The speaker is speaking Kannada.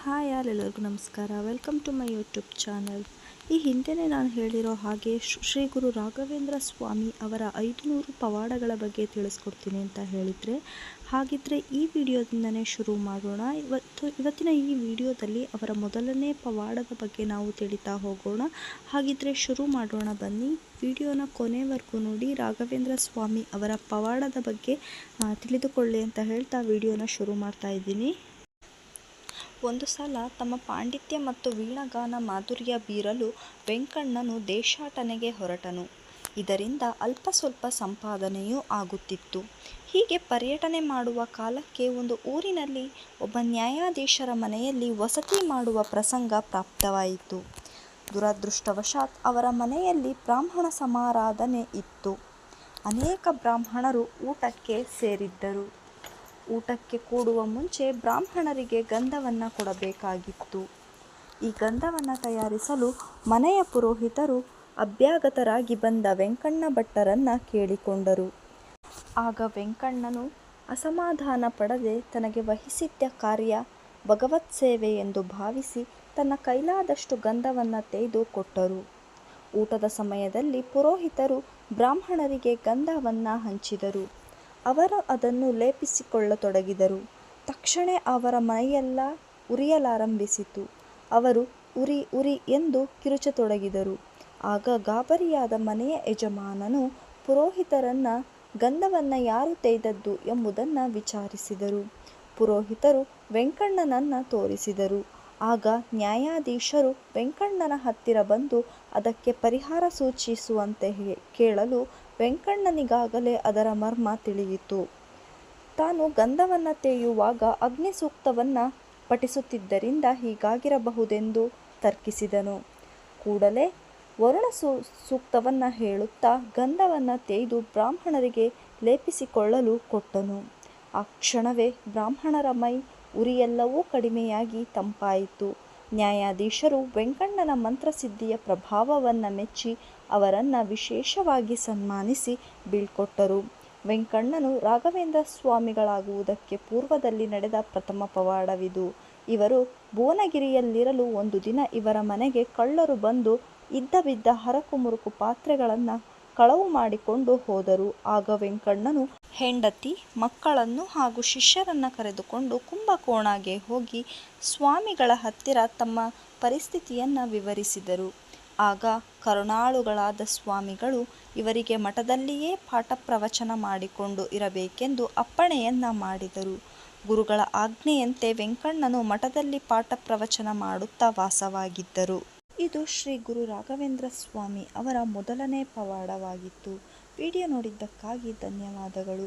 ಹಾಯ್ ಎಲ್ಲರಿಗೂ ನಮಸ್ಕಾರ. Welcome to my YouTube channel. ಈ ಹಿಂದೆಯೇ ನಾನು ಹೇಳಿರೋ ಹಾಗೆ ಶ್ರೀ ಗುರು ರಾಘವೇಂದ್ರ ಸ್ವಾಮಿ ಅವರ 500 ಪವಾಡಗಳ ಬಗ್ಗೆ ತಿಳಿಸ್ಕೊಡ್ತೀನಿ ಅಂತ ಹೇಳಿದರೆ, ಹಾಗಿದ್ದರೆ ಈ ವಿಡಿಯೋದಿಂದನೇ ಶುರು ಮಾಡೋಣ. ಇವತ್ತಿನ ಈ ವಿಡಿಯೋದಲ್ಲಿ ಅವರ ಮೊದಲನೇ ಪವಾಡದ ಬಗ್ಗೆ ನಾವು ತಿಳಿತಾ ಹೋಗೋಣ. ಹಾಗಿದ್ದರೆ ಶುರು ಮಾಡೋಣ ಬನ್ನಿ. ವಿಡಿಯೋನ ಕೊನೆವರೆಗೂ ನೋಡಿ, ರಾಘವೇಂದ್ರ ಸ್ವಾಮಿ ಅವರ ಪವಾಡದ ಬಗ್ಗೆ ತಿಳಿದುಕೊಳ್ಳಿ ಅಂತ ಹೇಳ್ತಾ ವಿಡಿಯೋನ ಶುರು ಮಾಡ್ತಾ ಇದ್ದೀನಿ. ಒಂದು ಸಲ ತಮ್ಮ ಪಾಂಡಿತ್ಯ ಮತ್ತು ವೀಣಾಗಾನ ಮಾಧುರ್ಯ ಬೀರಲು ವೆಂಕಣ್ಣನು ದೇಶಾಟನೆಗೆ ಹೊರಟನು. ಇದರಿಂದ ಅಲ್ಪ ಸ್ವಲ್ಪ ಸಂಪಾದನೆಯೂ ಆಗುತ್ತಿತ್ತು. ಹೀಗೆ ಪರ್ಯಟನೆ ಮಾಡುವ ಕಾಲಕ್ಕೆ ಒಂದು ಊರಿನಲ್ಲಿ ಒಬ್ಬ ನ್ಯಾಯಾಧೀಶರ ಮನೆಯಲ್ಲಿ ವಸತಿ ಮಾಡುವ ಪ್ರಸಂಗ ಪ್ರಾಪ್ತವಾಯಿತು. ದುರದೃಷ್ಟವಶಾತ್ ಅವರ ಮನೆಯಲ್ಲಿ ಬ್ರಾಹ್ಮಣ ಸಮಾರಾಧನೆ ಇತ್ತು. ಅನೇಕ ಬ್ರಾಹ್ಮಣರು ಊಟಕ್ಕೆ ಸೇರಿದ್ದರು. ಊಟಕ್ಕೆ ಕೂಡುವ ಮುಂಚೆ ಬ್ರಾಹ್ಮಣರಿಗೆ ಗಂಧವನ್ನು ಕೊಡಬೇಕಾಗಿತ್ತು. ಈ ಗಂಧವನ್ನು ತಯಾರಿಸಲು ಮನೆಯ ಪುರೋಹಿತರು ಅಭ್ಯಾಗತರಾಗಿ ಬಂದ ವೆಂಕಣ್ಣ ಭಟ್ಟರನ್ನು ಕೇಳಿಕೊಂಡರು. ಆಗ ವೆಂಕಣ್ಣನು ಅಸಮಾಧಾನ ಪಡದೆ ತನಗೆ ವಹಿಸಿದ್ದ ಕಾರ್ಯ ಭಗವತ್ ಸೇವೆ ಎಂದು ಭಾವಿಸಿ ತನ್ನ ಕೈಲಾದಷ್ಟು ಗಂಧವನ್ನು ತೆಗೆದು ಕೊಟ್ಟರು. ಊಟದ ಸಮಯದಲ್ಲಿ ಪುರೋಹಿತರು ಬ್ರಾಹ್ಮಣರಿಗೆ ಗಂಧವನ್ನು ಹಂಚಿದರು. ಅವರು ಅದನ್ನು ಲೇಪಿಸಿಕೊಳ್ಳತೊಡಗಿದರು. ತಕ್ಷಣ ಅವರ ಮೈಯೆಲ್ಲ ಉರಿಯಲಾರಂಭಿಸಿತು. ಅವರು ಉರಿ ಉರಿ ಎಂದು ಕಿರುಚತೊಡಗಿದರು. ಆಗ ಗಾಬರಿಯಾದ ಮನೆಯ ಯಜಮಾನನು ಪುರೋಹಿತರನ್ನು ಗಂಧವನ್ನು ಯಾರು ತೆಗೆದದ್ದು ಎಂಬುದನ್ನು ವಿಚಾರಿಸಿದರು. ಪುರೋಹಿತರು ವೆಂಕಣ್ಣನನ್ನು ತೋರಿಸಿದರು. ಆಗ ನ್ಯಾಯಾಧೀಶರು ವೆಂಕಣ್ಣನ ಹತ್ತಿರ ಬಂದು ಅದಕ್ಕೆ ಪರಿಹಾರ ಸೂಚಿಸುವಂತೆ ಕೇಳಲು ವೆಂಕಣ್ಣನಿಗಾಗಲೇ ಅದರ ಮರ್ಮ ತಿಳಿಯಿತು. ತಾನು ಗಂಧವನ್ನು ತೆಗೆಯುವಾಗ ಅಗ್ನಿ ಸೂಕ್ತವನ್ನು ಪಠಿಸುತ್ತಿದ್ದರಿಂದ ಹೀಗಾಗಿರಬಹುದೆಂದು ತರ್ಕಿಸಿದನು. ಕೂಡಲೇ ವರುಣ ಸೂಕ್ತವನ್ನು ಹೇಳುತ್ತಾ ಗಂಧವನ್ನು ತೆಗೆದು ಬ್ರಾಹ್ಮಣರಿಗೆ ಲೇಪಿಸಿಕೊಳ್ಳಲು ಕೊಟ್ಟನು. ಆ ಕ್ಷಣವೇ ಬ್ರಾಹ್ಮಣರ ಮೈ ಉರಿಯೆಲ್ಲವೂ ಕಡಿಮೆಯಾಗಿ ತಂಪಾಯಿತು. ನ್ಯಾಯಾಧೀಶರು ವೆಂಕಣ್ಣನ ಮಂತ್ರಸಿದ್ಧಿಯ ಪ್ರಭಾವವನ್ನು ಮೆಚ್ಚಿ ಅವರನ್ನು ವಿಶೇಷವಾಗಿ ಸನ್ಮಾನಿಸಿ ಬೀಳ್ಕೊಟ್ಟರು. ವೆಂಕಣ್ಣನು ರಾಘವೇಂದ್ರ ಸ್ವಾಮಿಗಳಾಗುವುದಕ್ಕೆ ಪೂರ್ವದಲ್ಲಿ ನಡೆದ ಪ್ರಥಮ ಪವಾಡವಿದು. ಇವರು ಭುವನಗಿರಿಯಲ್ಲಿರಲು ಒಂದು ದಿನ ಇವರ ಮನೆಗೆ ಕಳ್ಳರು ಬಂದು ಇದ್ದ ಬಿದ್ದ ಹರಕು ಮುರುಕು ಪಾತ್ರೆಗಳನ್ನು ಕಳವು ಮಾಡಿಕೊಂಡು ಹೋದರು. ಆಗ ವೆಂಕಣ್ಣನು ಹೆಂಡತಿ, ಮಕ್ಕಳನ್ನು ಹಾಗೂ ಶಿಷ್ಯರನ್ನು ಕರೆದುಕೊಂಡು ಕುಂಭಕೋಣಗೆ ಹೋಗಿ ಸ್ವಾಮಿಗಳ ಹತ್ತಿರ ತಮ್ಮ ಪರಿಸ್ಥಿತಿಯನ್ನು ವಿವರಿಸಿದರು. ಆಗ ಕರುಣಾಳುಗಳಾದ ಸ್ವಾಮಿಗಳು ಇವರಿಗೆ ಮಠದಲ್ಲಿಯೇ ಪಾಠ ಪ್ರವಚನ ಮಾಡಿಕೊಂಡು ಇರಬೇಕೆಂದು ಅಪ್ಪಣೆಯನ್ನು ಮಾಡಿದರು. ಗುರುಗಳ ಆಜ್ಞೆಯಂತೆ ವೆಂಕಣ್ಣನು ಮಠದಲ್ಲಿ ಪಾಠ ಪ್ರವಚನ ಮಾಡುತ್ತಾ ವಾಸವಾಗಿದ್ದರು. ಇದು ಶ್ರೀ ಗುರು ರಾಘವೇಂದ್ರ ಸ್ವಾಮಿ ಅವರ ಮೊದಲನೇ ಪವಾಡವಾಗಿತ್ತು. ವಿಡಿಯೋ ನೋಡಿದ್ದಕ್ಕಾಗಿ ಧನ್ಯವಾದಗಳು.